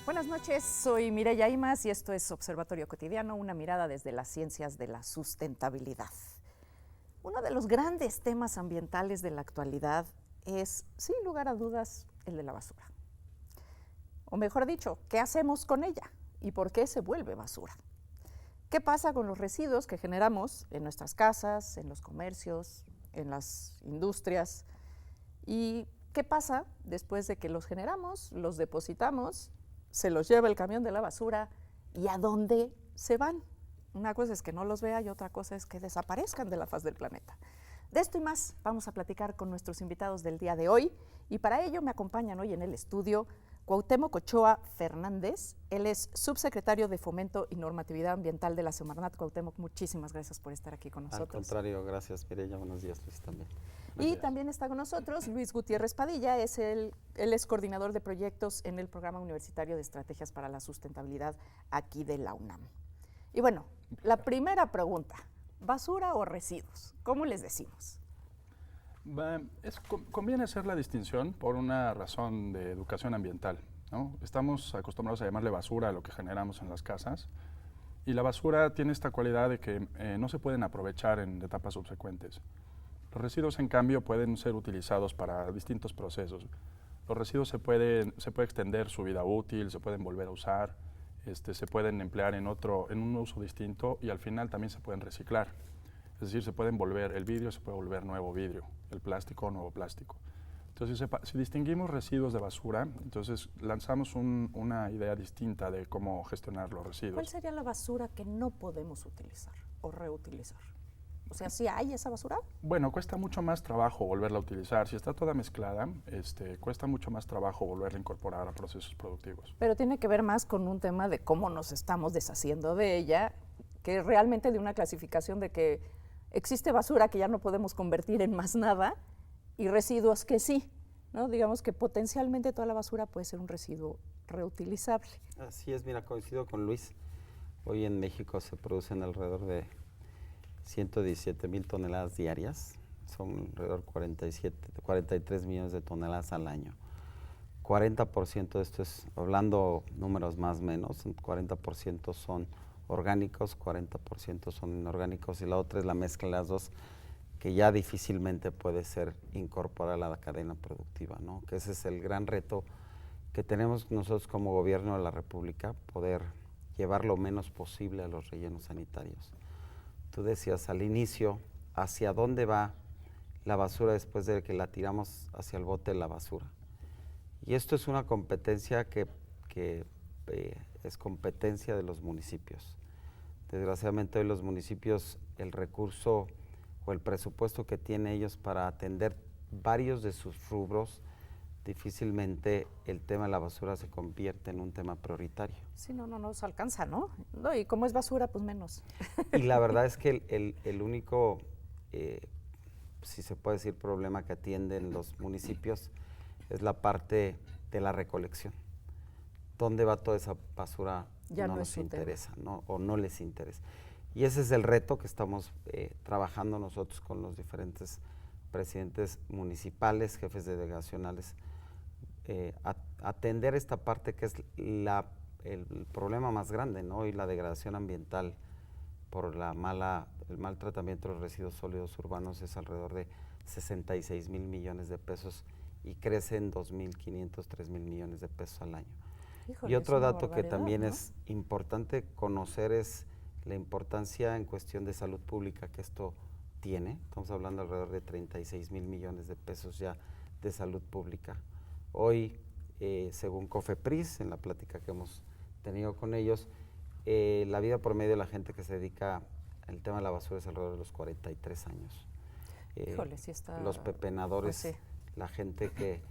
Buenas noches, soy Mireya Imas y esto es Observatorio Cotidiano, una mirada desde las ciencias de la sustentabilidad. Uno de los grandes temas ambientales de la actualidad es, sin lugar a dudas, el de la basura. O mejor dicho, ¿qué hacemos con ella y por qué se vuelve basura? ¿Qué pasa con los residuos que generamos en nuestras casas, en los comercios, en las industrias? ¿Y qué pasa después de que los generamos, los depositamos, se los lleva el camión de la basura y a dónde se van? Una cosa es que no los vea y otra cosa es que desaparezcan de la faz del planeta. De esto y más vamos a platicar con nuestros invitados del día de hoy y para ello me acompañan hoy en el estudio Cuauhtémoc Ochoa Fernández. Él es subsecretario de Fomento y Normatividad Ambiental de la Semarnat. Cuauhtémoc, muchísimas gracias por estar aquí con nosotros. Al contrario, gracias Mireya, buenos días Luis también. Y también está con nosotros Luis Gutiérrez Padilla, él es coordinador de proyectos en el Programa Universitario de Estrategias para la Sustentabilidad aquí de la UNAM. Y bueno, la primera pregunta, ¿basura o residuos? ¿Cómo les decimos? Conviene hacer la distinción por una razón de educación ambiental, ¿no? Estamos acostumbrados a llamarle basura a lo que generamos en las casas y la basura tiene esta cualidad de que no se pueden aprovechar en etapas subsecuentes. Los residuos, en cambio, pueden ser utilizados para distintos procesos. Los residuos se puede extender su vida útil, se pueden volver a usar, se pueden emplear en un uso distinto y al final también se pueden reciclar. Es decir, el vidrio se puede volver nuevo vidrio, el plástico nuevo plástico. Entonces, si distinguimos residuos de basura, entonces lanzamos una idea distinta de cómo gestionar los residuos. ¿Cuál sería la basura que no podemos utilizar o reutilizar? O sea, ¿sí hay esa basura? Bueno, cuesta mucho más trabajo volverla a utilizar. Si está toda mezclada, cuesta mucho más trabajo volverla a incorporar a procesos productivos. Pero tiene que ver más con un tema de cómo nos estamos deshaciendo de ella, que realmente de una clasificación de que existe basura que ya no podemos convertir en más nada y residuos que sí, ¿no? Digamos que potencialmente toda la basura puede ser un residuo reutilizable. Así es, mira, coincido con Luis. Hoy en México se producen alrededor de 117,000 toneladas diarias, son alrededor de 43 millones de toneladas al año. 40% de esto es, hablando números más o menos, 40% son orgánicos, 40% son inorgánicos y la otra es la mezcla de las dos, que ya difícilmente puede ser incorporada a la cadena productiva, ¿no? Que ese es el gran reto que tenemos nosotros como gobierno de la República, poder llevar lo menos posible a los rellenos sanitarios. Tú decías al inicio, ¿hacia dónde va la basura después de que la tiramos hacia el bote de la basura? Y esto es una competencia que es competencia de los municipios. Desgraciadamente hoy los municipios, el recurso o el presupuesto que tienen ellos para atender varios de sus rubros, difícilmente el tema de la basura se convierte en un tema prioritario. Sí, no nos alcanza, ¿no? Y como es basura, pues menos. Y la verdad es que el único, si se puede decir, problema que atienden los municipios es la parte de la recolección. ¿Dónde va toda esa basura? Ya no no nos es un interesa, ¿no? O no les interesa. Y ese es el reto que estamos trabajando nosotros con los diferentes presidentes municipales, jefes delegacionales, atender esta parte que es el problema más grande, ¿no? Y la degradación ambiental por el mal tratamiento de los residuos sólidos urbanos es alrededor de 66,000 millones de pesos y crece en 2,500, 3,000 millones de pesos al año. Híjole, y otro dato que barbaridad, también ¿no? es importante conocer es la importancia en cuestión de salud pública que esto tiene. Estamos hablando alrededor de 36,000 millones de pesos ya de salud pública. Hoy, según COFEPRIS, en la plática que hemos tenido con ellos, la vida promedio de la gente que se dedica al tema de la basura es alrededor de los 43 años. Híjole, sí está, los pepenadores, pues sí. La gente que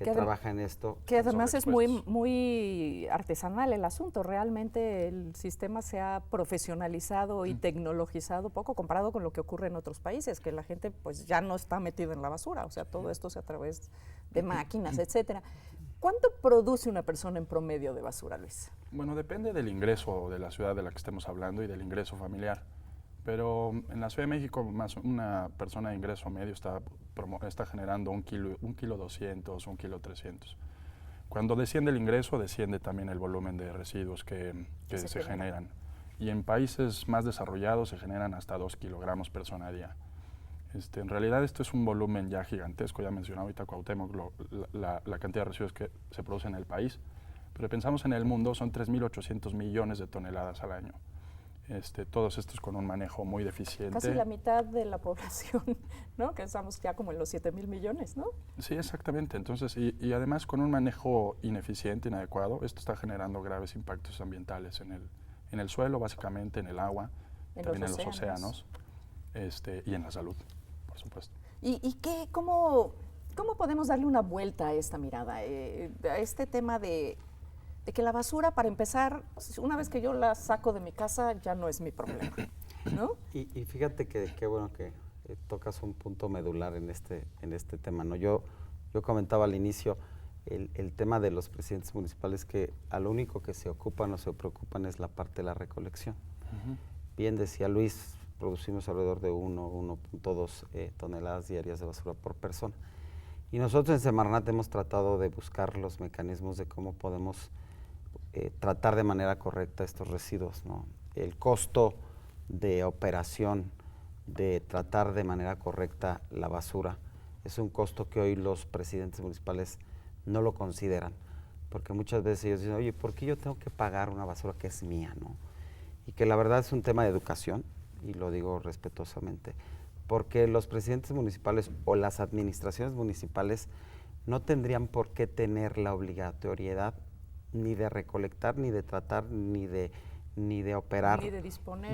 trabaja en esto. Que además es muy artesanal el asunto. Realmente el sistema se ha profesionalizado y tecnologizado poco comparado con lo que ocurre en otros países, que la gente pues ya no está metida en la basura, o sea, todo esto se a través de máquinas, etcétera. ¿Cuánto produce una persona en promedio de basura, Luis? Bueno, depende del ingreso de la ciudad de la que estemos hablando y del ingreso familiar. Pero en la Ciudad de México, más una persona de ingreso medio está generando un kilo 200, un kilo 300. Cuando desciende el ingreso, desciende también el volumen de residuos que se generan. Y en países más desarrollados se generan hasta 2 kilogramos persona día. En realidad esto es un volumen ya gigantesco, ya mencionaba ahorita Cuauhtémoc la cantidad de residuos que se producen en el país, pero pensamos en el mundo, son 3.800 millones de toneladas al año. Todos estos con un manejo muy deficiente. Casi la mitad de la población, ¿no? Que estamos ya como en los 7.000 millones, ¿no? Sí, exactamente. Entonces, y además con un manejo ineficiente, inadecuado, esto está generando graves impactos ambientales en el suelo, básicamente, en el agua, también en los océanos, y en la salud, por supuesto. ¿Y cómo podemos darle una vuelta a esta mirada, a este tema de que la basura, para empezar, una vez que yo la saco de mi casa, ya no es mi problema, ¿no? Y fíjate que qué bueno que tocas un punto medular en este tema, ¿no? Yo comentaba al inicio el tema de los presidentes municipales, que a lo único que se ocupan o se preocupan es la parte de la recolección. Bien decía Luis, producimos alrededor de 1.2 toneladas diarias de basura por persona. Y nosotros en Semarnat hemos tratado de buscar los mecanismos de cómo podemos tratar de manera correcta estos residuos, ¿no? El costo de operación de tratar de manera correcta la basura es un costo que hoy los presidentes municipales no lo consideran, porque muchas veces ellos dicen, oye, ¿por qué yo tengo que pagar una basura que es mía, no? Y que la verdad es un tema de educación, y lo digo respetuosamente, porque los presidentes municipales o las administraciones municipales no tendrían por qué tener la obligatoriedad ni de recolectar, ni de tratar, ni de operar, ni de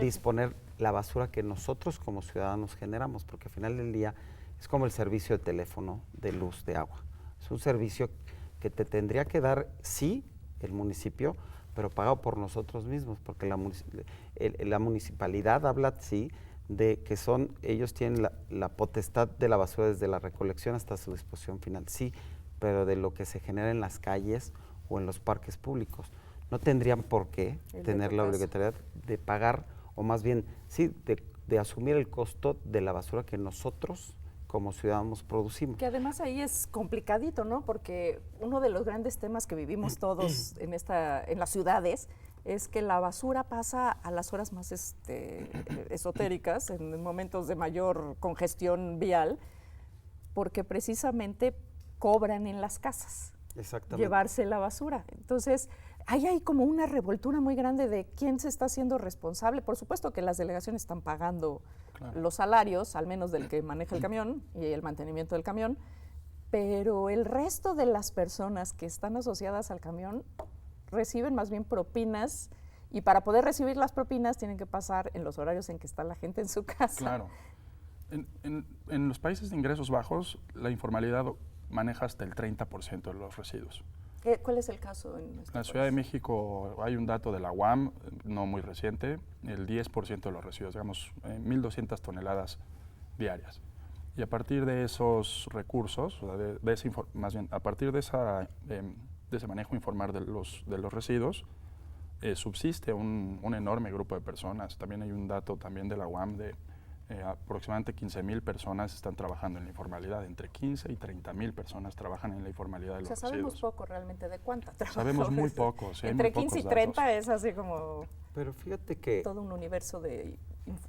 disponer la basura que nosotros como ciudadanos generamos, porque al final del día es como el servicio de teléfono, de luz, de agua. Es un servicio que te tendría que dar, sí, el municipio, pero pagado por nosotros mismos, porque la municipalidad habla, sí, de que ellos tienen la potestad de la basura desde la recolección hasta su disposición final, sí, pero de lo que se genera en las calles o en los parques públicos. No tendrían por qué tener la obligatoriedad de pagar, o más bien, sí, de asumir el costo de la basura que nosotros como ciudadanos producimos. Que además ahí es complicadito, ¿no? Porque uno de los grandes temas que vivimos todos en las ciudades es que la basura pasa a las horas más esotéricas, en momentos de mayor congestión vial, porque precisamente cobran en las casas llevarse la basura. Entonces, ahí hay como una revoltura muy grande de quién se está haciendo responsable. Por supuesto que las delegaciones están pagando los salarios, al menos del que maneja el camión y el mantenimiento del camión, pero el resto de las personas que están asociadas al camión reciben más bien propinas, y para poder recibir las propinas tienen que pasar en los horarios en que está la gente en su casa. Claro. En los países de ingresos bajos, la informalidad maneja hasta el 30% de los residuos. ¿Cuál es el caso en nuestro En la Ciudad de México hay un dato de la UAM, no muy reciente, el 10% de los residuos, digamos, 1.200 toneladas diarias. Y a partir de esos recursos, o sea, más bien, a partir de ese manejo informal de los residuos, subsiste un enorme grupo de personas. También hay un dato también de la UAM de aproximadamente 15,000 personas están trabajando en la informalidad. Entre 15 y 30,000 personas trabajan en la informalidad de los residuos. Sabemos poco realmente de cuántas trabajan. Sabemos muy poco. Sí, entre muy 15 y pocos 30 datos. es así como Pero fíjate que todo un universo de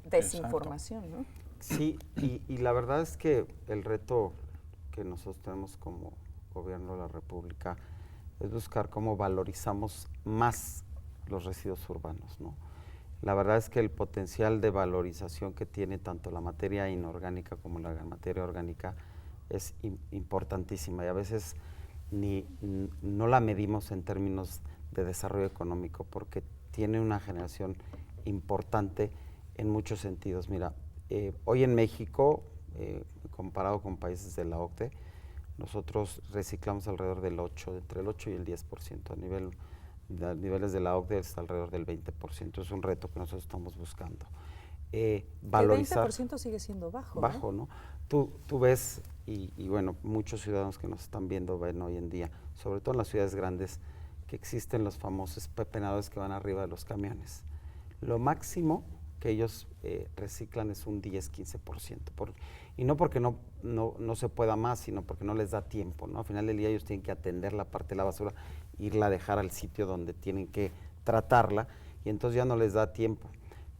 desinformación, ¿no? sí, y la verdad es que el reto que nosotros tenemos como gobierno de la República es buscar cómo valorizamos más los residuos urbanos, ¿no? La verdad es que el potencial de valorización que tiene tanto la materia inorgánica como la materia orgánica es importantísima, y a veces no la medimos en términos de desarrollo económico, porque tiene una generación importante en muchos sentidos. Mira, hoy en México, comparado con países de la OCDE, nosotros reciclamos alrededor entre el 8 y el 10%. A niveles de la OCDE es alrededor del 20%. Es un reto que nosotros estamos buscando. Valorizar. El 20% sigue siendo bajo. Bajo, ¿no? Tú ves, y bueno, muchos ciudadanos que nos están viendo ven hoy en día, sobre todo en las ciudades grandes, que existen los famosos pepenadores que van arriba de los camiones. Lo máximo que ellos reciclan es un 10-15%. Y no porque no se pueda más, sino porque no les da tiempo, ¿no? Al final del día ellos tienen que atender la parte de la basura, irla a dejar al sitio donde tienen que tratarla, y entonces ya no les da tiempo.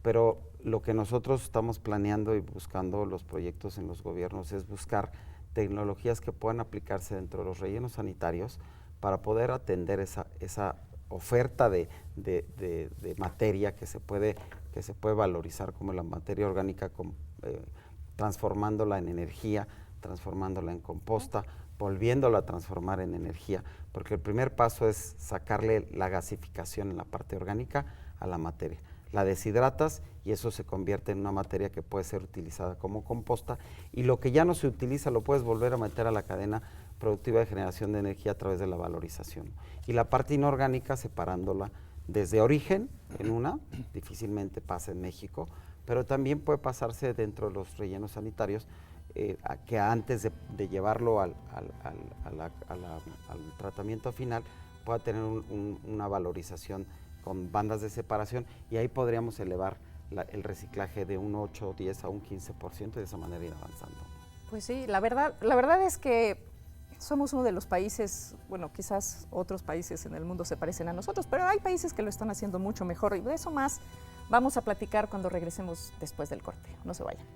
Pero lo que nosotros estamos planeando y buscando los proyectos en los gobiernos es buscar tecnologías que puedan aplicarse dentro de los rellenos sanitarios para poder atender esa oferta de materia que se puede valorizar como la materia orgánica, transformándola en energía, transformándola en composta, volviéndola a transformar en energía, porque el primer paso es sacarle la gasificación en la parte orgánica a la materia. La deshidratas y eso se convierte en una materia que puede ser utilizada como composta, y lo que ya no se utiliza lo puedes volver a meter a la cadena productiva de generación de energía a través de la valorización. Y la parte inorgánica, separándola desde origen, difícilmente pasa en México, pero también puede pasarse dentro de los rellenos sanitarios, que antes de llevarlo al tratamiento final pueda tener una valorización con bandas de separación, y ahí podríamos elevar el reciclaje de un 8, 10 a un 15%, y de esa manera ir avanzando. Pues sí, la verdad es que somos uno de los países, bueno, quizás otros países en el mundo se parecen a nosotros, pero hay países que lo están haciendo mucho mejor, y de eso más vamos a platicar cuando regresemos después del corte. No se vayan.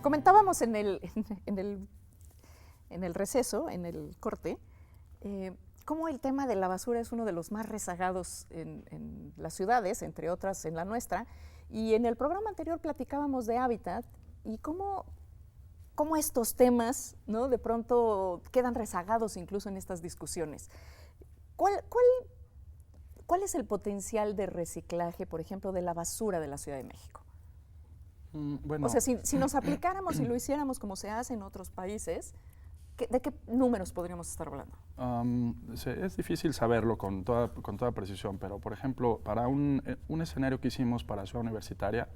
Comentábamos en el receso, en el corte, cómo el tema de la basura es uno de los más rezagados en las ciudades, entre otras en la nuestra, y en el programa anterior platicábamos de hábitat y cómo estos temas, ¿no?, de pronto quedan rezagados incluso en estas discusiones. ¿Cuál es el potencial de reciclaje, por ejemplo, de la basura de la Ciudad de México? Bueno. O sea, si nos aplicáramos y lo hiciéramos como se hace en otros países, ¿de qué números podríamos estar hablando? Es difícil saberlo con toda precisión, pero por ejemplo, para un escenario que hicimos para Ciudad Universitaria,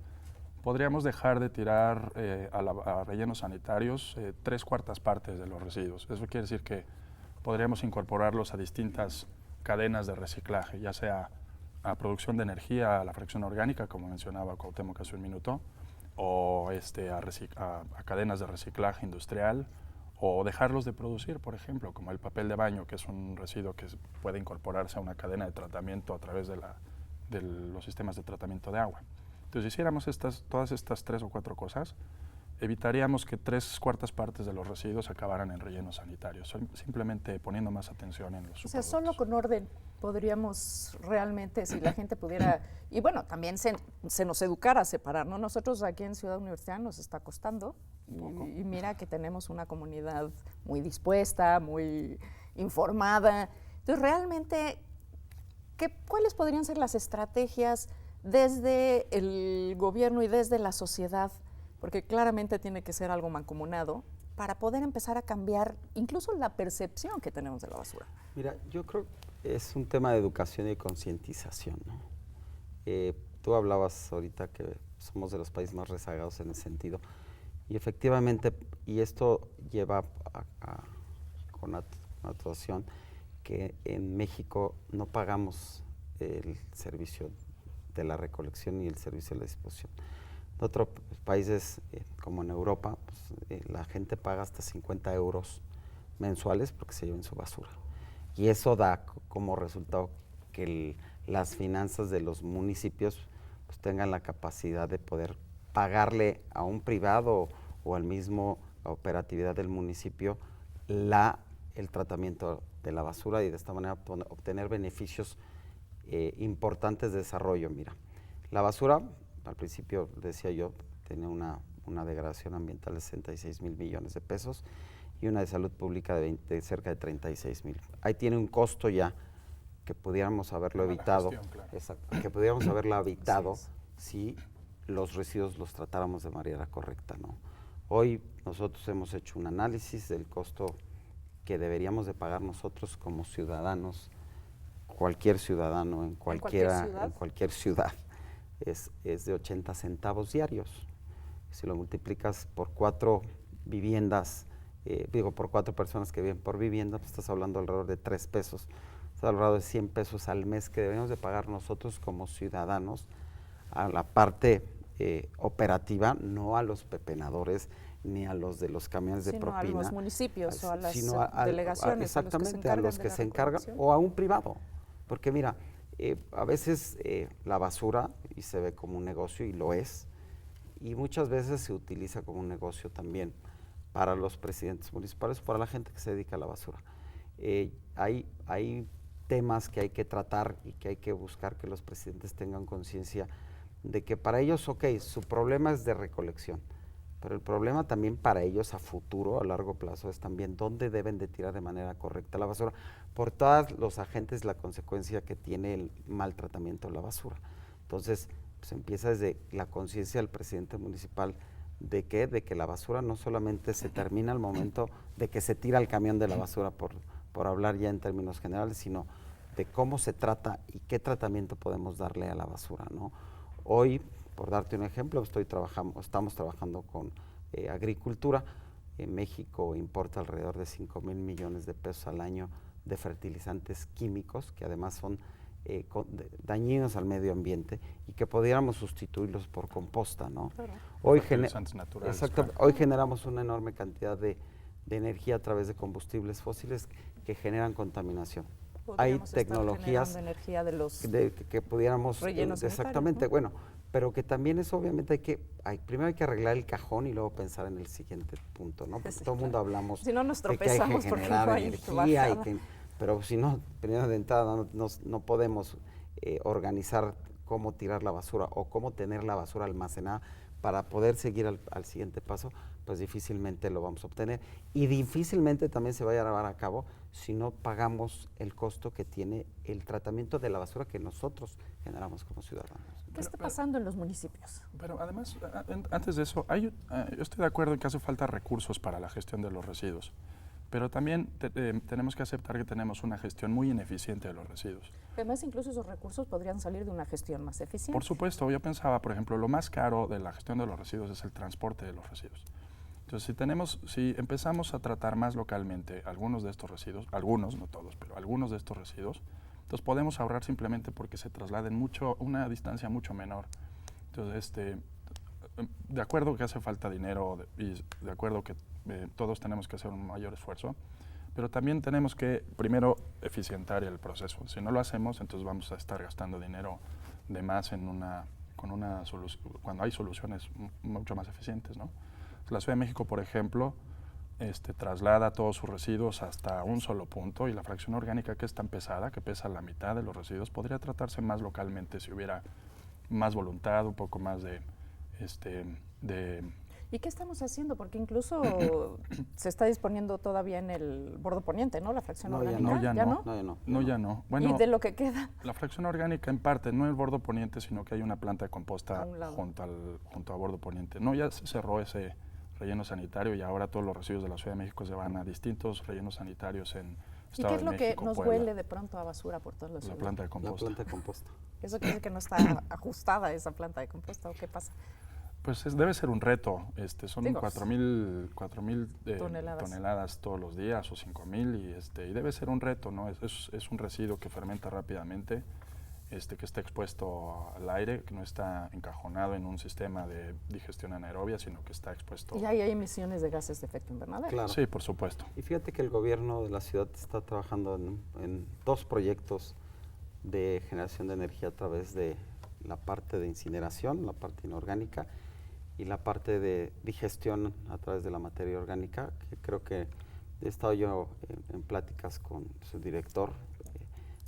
podríamos dejar de tirar a rellenos sanitarios 3/4 partes de los residuos. Eso quiere decir que podríamos incorporarlos a distintas cadenas de reciclaje, ya sea a producción de energía, a la fracción orgánica, como mencionaba Cuauhtémoc hace un minuto, o a cadenas de reciclaje industrial, o dejarlos de producir, por ejemplo, como el papel de baño, que es un residuo que puede incorporarse a una cadena de tratamiento a través de los sistemas de tratamiento de agua. Entonces, si hiciéramos todas estas 3 o 4 cosas, evitaríamos que 3/4 partes de los residuos acabaran en rellenos sanitarios, simplemente poniendo más atención en los subproductos. O sea, solo con orden podríamos realmente, si la gente pudiera, y bueno, también se nos educara a separar, ¿no? Nosotros aquí en Ciudad Universitaria nos está costando, y mira que tenemos una comunidad muy dispuesta, muy informada. Entonces, realmente, ¿cuáles podrían ser las estrategias desde el gobierno y desde la sociedad? Porque claramente tiene que ser algo mancomunado para poder empezar a cambiar incluso la percepción que tenemos de la basura. Mira, yo creo que es un tema de educación y concientización, ¿no? Tú hablabas ahorita que somos de los países más rezagados en ese sentido, y efectivamente, y esto lleva con actuación, que en México no pagamos el servicio de la recolección y el servicio de la disposición. En otros países, como en Europa, pues, la gente paga hasta 50 euros mensuales porque se lleven su basura. Y eso da como resultado que las finanzas de los municipios pues, tengan la capacidad de poder pagarle a un privado o al mismo operatividad del municipio el tratamiento de la basura, y de esta manera obtener beneficios importantes de desarrollo. Mira, la basura, al principio decía yo, tiene una degradación ambiental de 66,000 millones de pesos y una de salud pública de cerca de 36,000. Ahí tiene un costo ya que pudiéramos haberlo evitado, gestión, claro. Exacto, que pudiéramos haberlo evitado si los residuos los tratáramos de manera correcta, ¿no? Hoy nosotros hemos hecho un análisis del costo que deberíamos de pagar nosotros como ciudadanos, cualquier ciudadano en cualquier ciudad, es de 80 centavos diarios. Si lo multiplicas por 4 viviendas, por 4 personas que viven por vivienda, pues estás hablando alrededor de 3 pesos, estás hablando de 100 pesos al mes que deberíamos de pagar nosotros como ciudadanos a la parte operativa, no a los pepenadores ni a los de los camiones de propina. Sino a los municipios o a las delegaciones. Exactamente, a los que se encargan o a un privado. Porque mira, a veces la basura, y se ve como un negocio, y lo es, y muchas veces se utiliza como un negocio también para los presidentes municipales, para la gente que se dedica a la basura. Hay temas que hay que tratar y que hay que buscar que los presidentes tengan conciencia de que para ellos, su problema es de recolección, pero el problema también para ellos a futuro, a largo plazo, es también dónde deben de tirar de manera correcta la basura, por todos los agentes, la consecuencia que tiene el maltratamiento de la basura. Entonces, pues empieza desde la conciencia del presidente municipal de que la basura no solamente se termina al momento de que se tira el camión de la basura, por hablar ya en términos generales, sino de cómo se trata y qué tratamiento podemos darle a la basura, ¿no? Hoy, por darte un ejemplo, estamos trabajando con agricultura. México importa alrededor de 5,000 millones de pesos al año de fertilizantes químicos, que además son dañinos al medio ambiente y que pudiéramos sustituirlos por composta, ¿no? Claro. Hoy, Fertilizantes naturales, exacto, hoy generamos una enorme cantidad de energía a través de combustibles fósiles que generan contaminación. Hay tecnologías energía de los que pudiéramos rellenos exactamente, ¿no? bueno, pero que también es obviamente primero hay que arreglar el cajón y luego pensar en el siguiente punto, ¿no? Porque Sí, todo el mundo hablamos si no nos de que hay tropezamos que porque generar no hay energía, pero si no, primero de entrada no podemos organizar cómo tirar la basura o cómo tener la basura almacenada para poder seguir al siguiente paso, pues difícilmente lo vamos a obtener y difícilmente también se va a llevar a cabo si no pagamos el costo que tiene el tratamiento de la basura que nosotros generamos como ciudadanos. ¿Qué está pasando en los municipios? Pero además, antes de eso, yo estoy de acuerdo en que hace falta recursos para la gestión de los residuos, pero también tenemos que aceptar que tenemos una gestión muy ineficiente de los residuos. Además, incluso esos recursos podrían salir de una gestión más eficiente. Por supuesto, yo pensaba, por ejemplo, lo más caro de la gestión de los residuos es el transporte de los residuos. Entonces, si empezamos a tratar más localmente algunos de estos residuos, algunos, no todos, pero algunos de estos residuos, entonces podemos ahorrar simplemente porque se trasladen una distancia mucho menor. Entonces, de acuerdo que hace falta dinero y de acuerdo que todos tenemos que hacer un mayor esfuerzo, pero también tenemos que primero eficientar el proceso. Si no lo hacemos, entonces vamos a estar gastando dinero de más cuando hay soluciones mucho más eficientes, ¿no? La Ciudad de México, por ejemplo, traslada todos sus residuos hasta un solo punto y la fracción orgánica, que es tan pesada, que pesa la mitad de los residuos, podría tratarse más localmente si hubiera más voluntad, un poco más de ¿Y qué estamos haciendo? Porque incluso se está disponiendo todavía en el bordo poniente, ¿no? La fracción orgánica. Ya no. Bueno, ¿y de lo que queda? La fracción orgánica en parte, no el bordo poniente, sino que hay una planta de composta junto a bordo poniente. No, ya se cerró ese relleno sanitario y ahora todos los residuos de la Ciudad de México se van a distintos rellenos sanitarios en Estado de México. ¿Y qué es lo que nos Puebla. huele de pronto a basura por todos los La planta de composta. La planta de composta. ¿Eso quiere decir que no está ajustada esa planta de composta o qué pasa? Pues debe ser un reto. Son 4,000 toneladas todos los días o 5,000 y debe ser un reto, ¿no? Es un residuo que fermenta rápidamente, que está expuesto al aire, que no está encajonado en un sistema de digestión anaerobia, sino que está expuesto. Y ahí hay emisiones de gases de efecto invernadero. Claro. Sí, por supuesto. Y fíjate que el gobierno de la ciudad está trabajando en 2 proyectos de generación de energía a través de la parte de incineración, la parte inorgánica, y la parte de digestión a través de la materia orgánica, que creo que he estado yo en pláticas con su director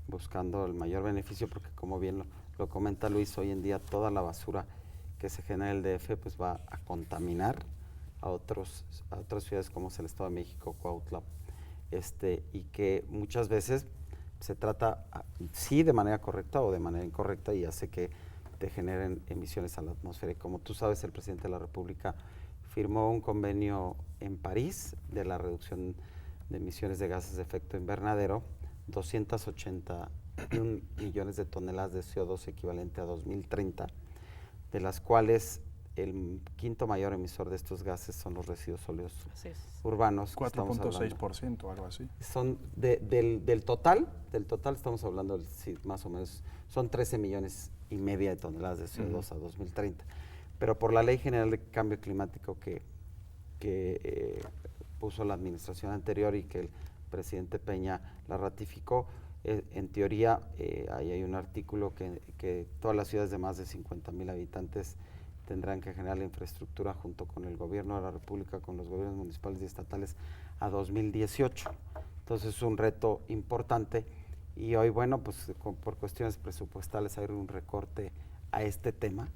buscando el mayor beneficio, porque como bien lo comenta Luis, hoy en día toda la basura que se genera en el DF pues va a contaminar a otras ciudades como es el Estado de México, Cuautla, y que muchas veces se trata sí de manera correcta o de manera incorrecta y hace que te generen emisiones a la atmósfera. Y como tú sabes, el presidente de la República firmó un convenio en París de la reducción de emisiones de gases de efecto invernadero, 281 millones de toneladas de CO2 equivalente a 2030, de las cuales el quinto mayor emisor de estos gases son los residuos sólidos urbanos. 4.6%, algo así. Son del total estamos hablando, sí, más o menos, son 13 millones y media de toneladas de CO2 a 2030. Pero por la Ley General de Cambio Climático que puso la administración anterior y que el presidente Peña la ratificó, en teoría ahí hay un artículo que todas las ciudades de más de 50,000 habitantes tendrán que generar la infraestructura junto con el gobierno de la República, con los gobiernos municipales y estatales a 2018. Entonces es un reto importante y hoy, bueno, pues por cuestiones presupuestales hay un recorte a este tema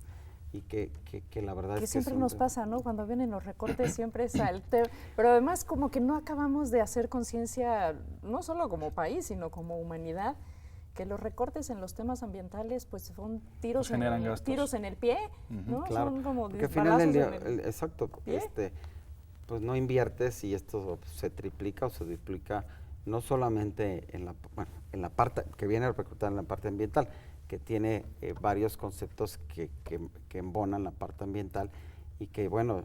y que la verdad que es que siempre nos pasa, ¿no? Cuando vienen los recortes siempre es al tema, pero además como que no acabamos de hacer conciencia, no solo como país, sino como humanidad, que los recortes en los temas ambientales pues son tiros en el pie, ¿no? Claro, son como porque al final del día, exacto, pie. Pues no inviertes y esto se triplica o se duplica no solamente en la parte que viene a repercutir en la parte ambiental, que tiene varios conceptos que embonan la parte ambiental y que, bueno,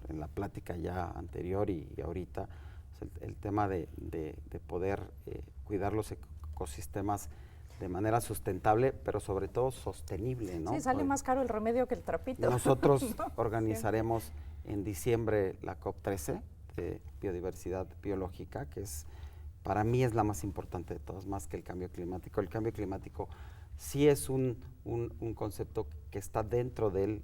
en la plática ya anterior y ahorita, pues el tema de poder cuidar los ecosistemas de manera sustentable, pero sobre todo sostenible, ¿no? Sí, sale más caro el remedio que el trapito. Nosotros organizaremos en diciembre la COP13 de biodiversidad biológica, que para mí es la más importante de todas, más que el cambio climático. El cambio climático sí es un concepto que está dentro de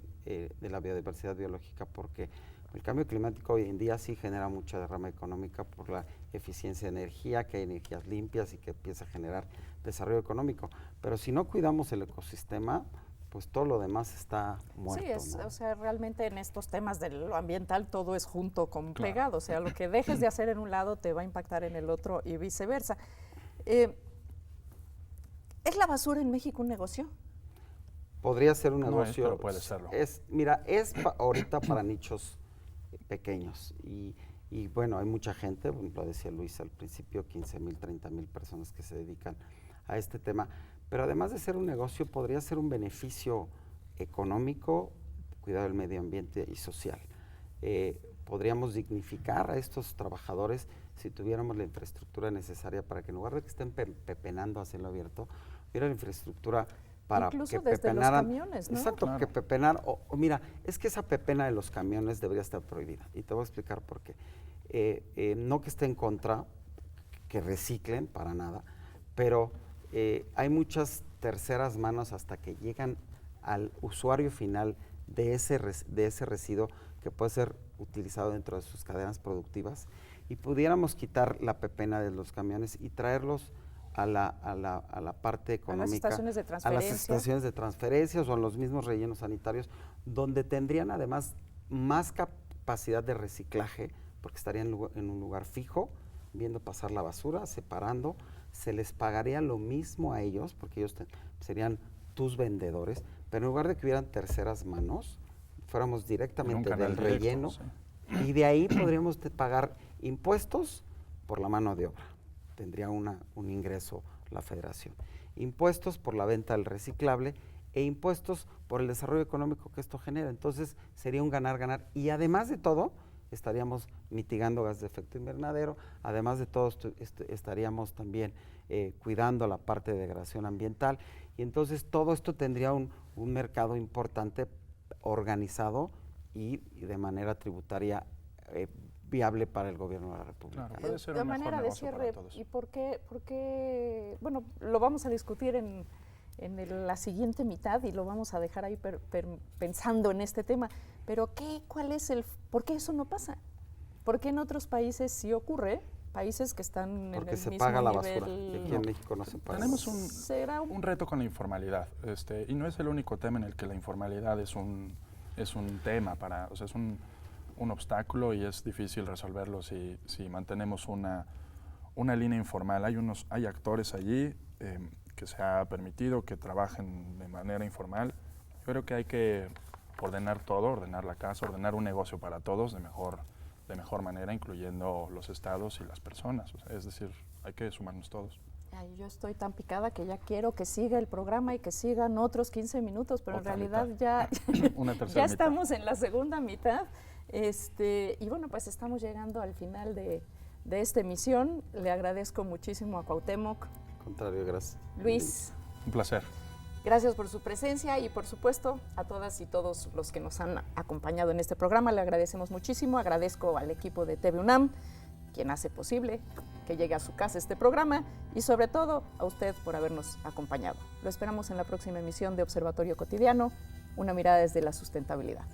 la biodiversidad biológica, porque el cambio climático hoy en día sí genera mucha derrama económica por la eficiencia de energía, que hay energías limpias y que empieza a generar desarrollo económico. Pero si no cuidamos el ecosistema, pues todo lo demás está muerto. Sí, ¿no? o sea, realmente en estos temas de lo ambiental todo es junto con pegado, o sea, lo que dejes de hacer en un lado te va a impactar en el otro y viceversa. ¿Es la basura en México un negocio? Podría ser un negocio. No es, pero puede serlo. Mira, ahorita para nichos pequeños y bueno, hay mucha gente, lo decía Luis al principio, 15,000, 30,000 personas que se dedican a este tema, pero además de ser un negocio, podría ser un beneficio económico, cuidado del medio ambiente y social. Podríamos dignificar a estos trabajadores si tuviéramos la infraestructura necesaria para que en lugar de que estén pepenando a cielo abierto, hubiera la infraestructura para incluso que desde pepenaran. los camiones, ¿no? Exacto, Claro. que pepenar, o mira, es que esa pepena de los camiones debería estar prohibida, y te voy a explicar por qué. No que esté en contra, que reciclen, para nada, pero hay muchas terceras manos hasta que llegan al usuario final de ese residuo que puede ser utilizado dentro de sus cadenas productivas, y pudiéramos quitar la pepena de los camiones y traerlos a la parte económica, a las estaciones de transferencia o a los mismos rellenos sanitarios, donde tendrían además más capacidad de reciclaje, porque estarían en un lugar fijo, viendo pasar la basura, separando, se les pagaría lo mismo a ellos, porque ellos serían tus vendedores, pero en lugar de que hubieran terceras manos, fuéramos directamente del relleno, sí. Y de ahí podríamos pagar impuestos por la mano de obra. Tendría un ingreso la federación. Impuestos por la venta del reciclable e impuestos por el desarrollo económico que esto genera. Entonces sería un ganar-ganar. Y además de todo, estaríamos mitigando gases de efecto invernadero. Además de todo, estaríamos también cuidando la parte de degradación ambiental. Y entonces todo esto tendría un mercado importante, organizado y de manera tributaria viable para el gobierno de la República. Claro, puede ser de un mejor manera de negocio cierre, para todos. ¿y por qué? Bueno, lo vamos a discutir en la siguiente mitad y lo vamos a dejar ahí pensando en este tema, pero ¿por qué eso no pasa? ¿Por qué en otros países sí ocurre? Países que están en el Porque se mismo paga la nivel. basura, y aquí en México no se paga. Tenemos ¿Será un reto con la informalidad, y no es el único tema en el que la informalidad es un tema o sea, es un obstáculo y es difícil resolverlo si mantenemos una línea informal. Hay actores allí que se ha permitido que trabajen de manera informal. Yo creo que hay que ordenar todo, ordenar la casa, ordenar un negocio para todos de de mejor manera, incluyendo los estados y las personas. O sea, es decir, hay que sumarnos todos. Ay, yo estoy tan picada que ya quiero que siga el programa y que sigan otros 15 minutos, pero Otra en realidad mitad. ya, Una tercera ya mitad. estamos en la segunda mitad. Y bueno, pues estamos llegando al final de esta emisión. Le agradezco muchísimo a Cuauhtémoc. Al contrario, gracias. Luis, Un placer. gracias por su presencia y por supuesto a todas y todos los que nos han acompañado en este programa. Le agradecemos muchísimo. Agradezco al equipo de TV UNAM, quien hace posible que llegue a su casa este programa, y sobre todo a usted por habernos acompañado. Lo esperamos en la próxima emisión de Observatorio Cotidiano, una mirada desde la sustentabilidad.